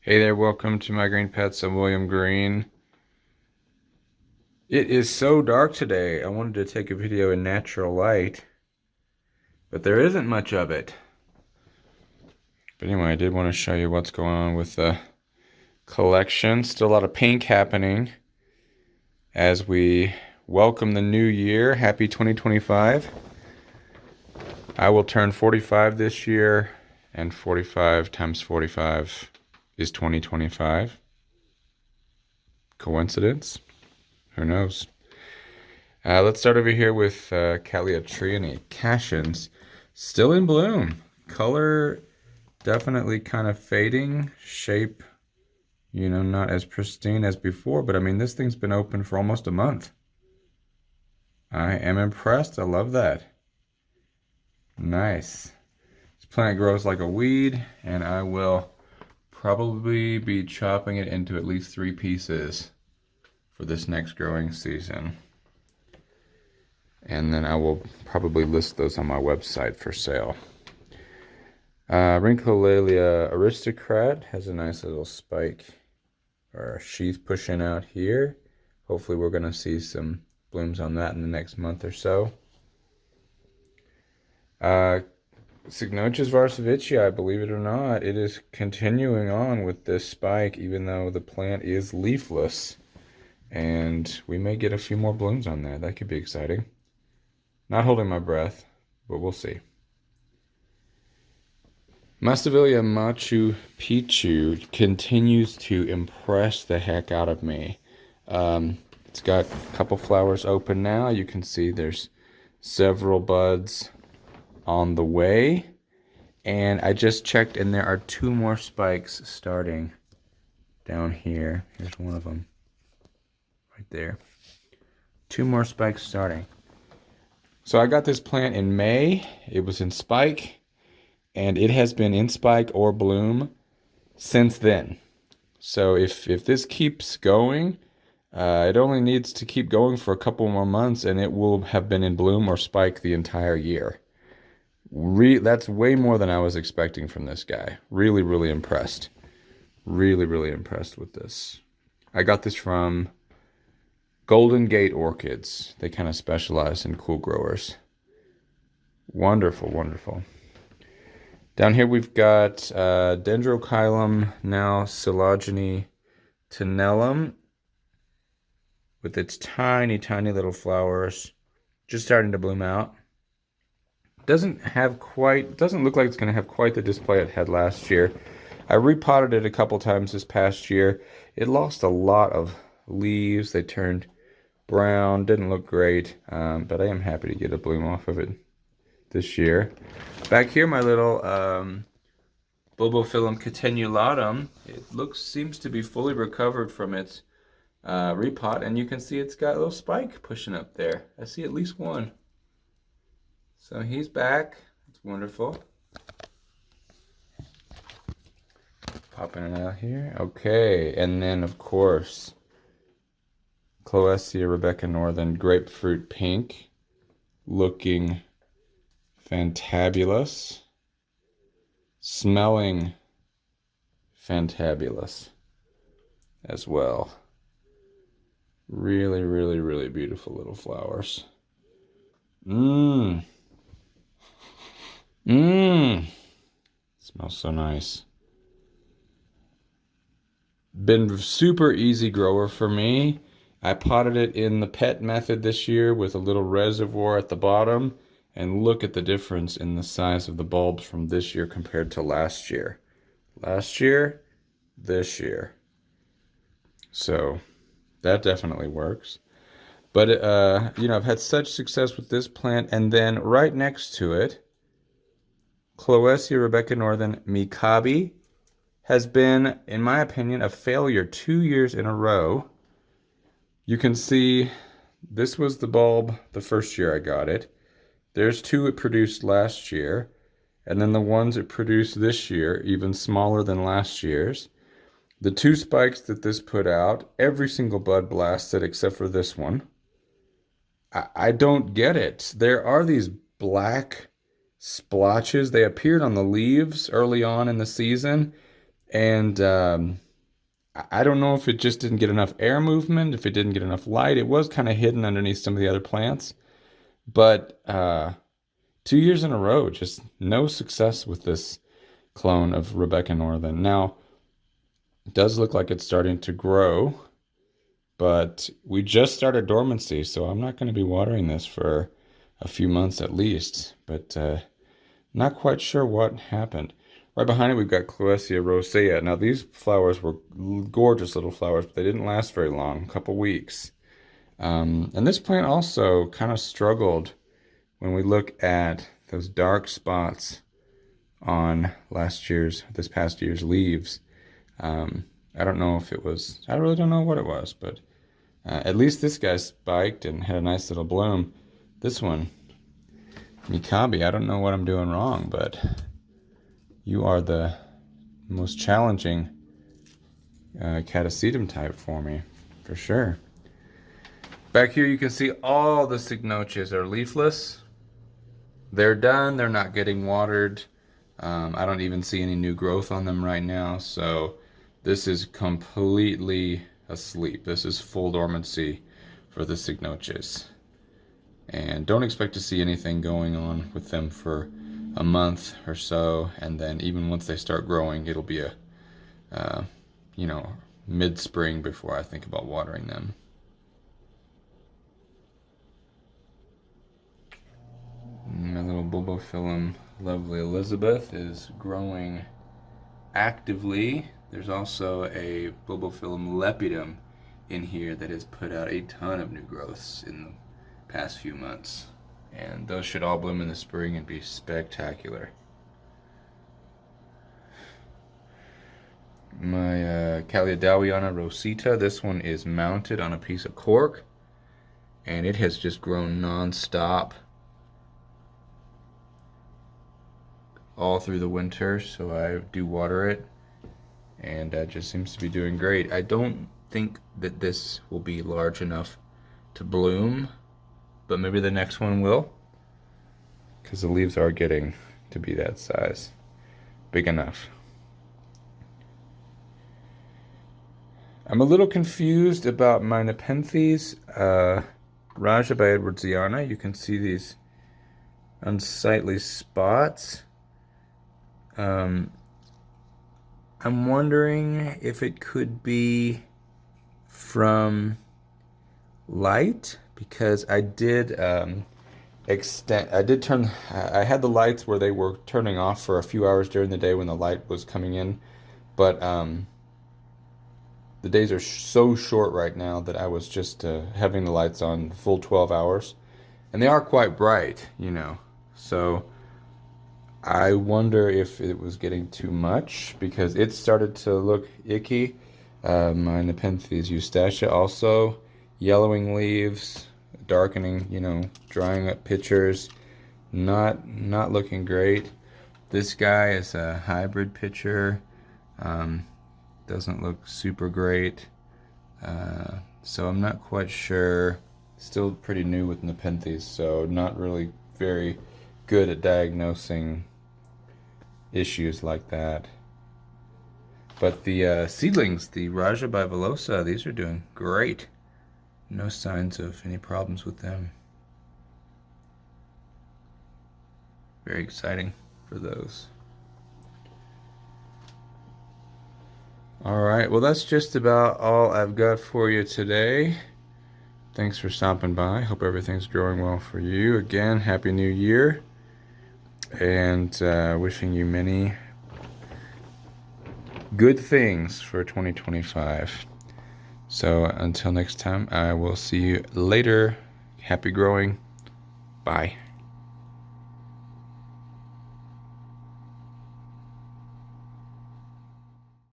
Hey there, welcome to my green pets. I'm William Green. It is so dark today. I wanted to take a video in natural light, but there isn't much of it. But anyway, I did want to show you what's going on with the collection. Still a lot of pink happening as we welcome the new year. Happy 2025. I will turn 45 this year, and 45 times 45 is 2025. Coincidence? Who knows? Let's start over here with Catasetinae, Cashins, still in bloom. Color definitely kind of fading. Shape, not as pristine as before, but I mean, this thing's been open for almost a month. I am impressed. I love that. Nice. This plant grows like a weed, and I will probably be chopping it into at least 3 pieces for this next growing season. And then I will probably list those on my website for sale. Rhyncholalia aristocrat has a nice little spike or sheath pushing out here. Hopefully we're going to see some blooms on that in the next month or so. Cygnothes varsovicii, believe it or not, it is continuing on with this spike even though the plant is leafless. And we may get a few more blooms on there. That could be exciting. Not holding my breath, but we'll see. Masdevallia Machu Picchu continues to impress the heck out of me. It's got a couple flowers open now. You can see there's several buds on the way. And I just checked and there are 2 more spikes starting down here. Here's one of them. Right there. 2 more spikes starting. So I got this plant in May. It was in spike, and it has been in spike or bloom since then. So if this keeps going, it only needs to keep going for a couple more months, and it will have been in bloom or spike the entire year. That's way more than I was expecting from this guy. Really, really impressed. Really, really impressed with this. I got this from Golden Gate Orchids. They kind of specialize in cool growers. Wonderful, wonderful. Down here we've got Dendrochilum, now Silogeny tenellum, with its tiny, tiny little flowers just starting to bloom out. Doesn't look like it's going to have quite the display it had last year. I repotted it a couple times this past year. It lost a lot of leaves. They turned brown, didn't look great, but I am happy to get a bloom off of it this year. Back here, my little Bulbophyllum catenulatum, seems to be fully recovered from its repot, and you can see it's got a little spike pushing up there. I see at least one. So he's back. That's wonderful. Popping it out here. Okay, and then of course, Cloecia Rebecca Northern grapefruit pink, looking fantabulous, smelling fantabulous as well. Really, really, really beautiful little flowers. Smells so nice. Been super easy grower for me. I potted it in the pet method this year with a little reservoir at the bottom, and look at the difference in the size of the bulbs from this year compared to last year. Last year, this year. So that definitely works. But, I've had such success with this plant, and then right next to it, Cloecia Rebecca Northern Mikabe has been, in my opinion, a failure 2 years in a row. You can see this was the bulb the first year I got it. There's 2 it produced last year. And then the ones it produced this year, even smaller than last year's. The 2 spikes that this put out, every single bud blasted except for this one. I don't get it. There are these black splotches. They appeared on the leaves early on in the season. And I don't know if it just didn't get enough air movement, if it didn't get enough light. It was kind of hidden underneath some of the other plants. But 2 years in a row, just no success with this clone of Rebecca Northern. Now, it does look like it's starting to grow, but we just started dormancy, so I'm not going to be watering this for a few months at least. But not quite sure what happened. Right behind it, we've got Cloecia rosea. Now, these flowers were gorgeous little flowers, but they didn't last very long, a couple weeks. And this plant also kind of struggled when we look at those dark spots on this past year's leaves. I don't know if it was, I really don't know what it was, but at least this guy spiked and had a nice little bloom. This one, Mikabe, I don't know what I'm doing wrong, but you are the most challenging Catasetum type for me, for sure. Back here you can see all the Cygnotias are leafless. They're done, they're not getting watered. I don't even see any new growth on them right now, so this is completely asleep. This is full dormancy for the Cygnotias. And don't expect to see anything going on with them for a month or so, and then even once they start growing, it'll be mid-spring before I think about watering them. My little Bulbophyllum Lovely Elizabeth is growing actively. There's also a Bulbophyllum lepidum in here that has put out a ton of new growths in the past few months. And those should all bloom in the spring and be spectacular. My Callidowiana rosita, this one is mounted on a piece of cork, and it has just grown non-stop all through the winter, so I do water it, and it just seems to be doing great. I don't think that this will be large enough to bloom, but maybe the next one will, because the leaves are getting to be that size, big enough. I'm a little confused about my Nepenthes Raja by Edwardsiana. You can see these unsightly spots. I'm wondering if it could be from light, because I did I had the lights where they were turning off for a few hours during the day when the light was coming in, but the days are so short right now that I was just having the lights on the full 12 hours, and they are quite bright, so I wonder if it was getting too much, because it started to look icky. My Nepenthes eustacia also, yellowing leaves, darkening, drying up pitchers, not looking great. This guy is a hybrid pitcher, doesn't look super great, so I'm not quite sure. Still pretty new with Nepenthes, so not really very good at diagnosing issues like that. But the seedlings, the Raja bivillosa, these are doing great. No signs of any problems with them. Very exciting for those. All right, well, that's just about all I've got for you today. Thanks for stopping by. Hope everything's growing well for you. Again, Happy New Year, and wishing you many good things for 2025. So until next time, I will see you later. Happy growing. Bye.